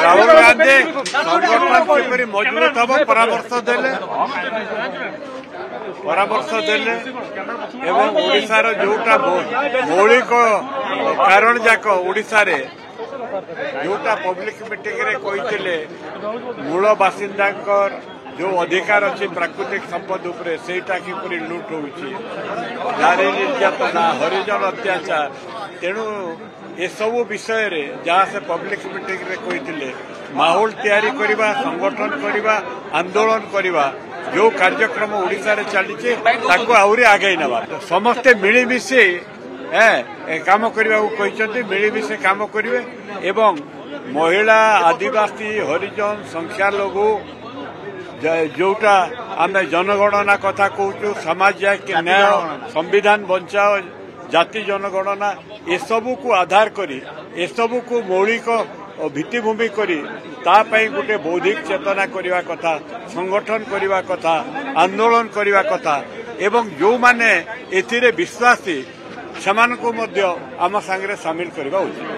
राहुल गांधी संगठन किपरि मजबूत हम परामर्श देले एवं ओडिशार जोटा मौलिक कारण जाक ओडिशा रे जोटा पब्लिक मीटिंग रे कहिथिले मूल बासिंदा जो अधिकार अच्छे प्राकृतिक संपद उपरे सेटा किपरि लुट होउछि नारी निर्यातना हरिजन अत्याचार तेणु ए सब विषय रे जहाँ से पब्लिक मीटिंग रे कहिथिले माहौल तैयारी करबा संगठन करबा आंदोलन करबा जो कार्यक्रम ओडिशा रे चलीचे ताको आउरी आगे नबा समस्ते मिलीमिशे काम करबा को कहिसंती मिलीमिशे काम करिवे एवं महिला आदिवासी हरिजन संख्यालघु जोटा आम जनगणना कथा कहूँ समाज न्याय संविधान बचाओ जाति जनगणना ए सबू को आधार करी ए सबू को मौलिक भित्तिभूमि करी तापाई गोटे बौद्धिक चेतना करने कथा संगठन करने कथा आंदोलन करने कथा एवं जो माने एथिरे विश्वासी सेमानकु मध्य आम सांगरे सामिल करबा उचित।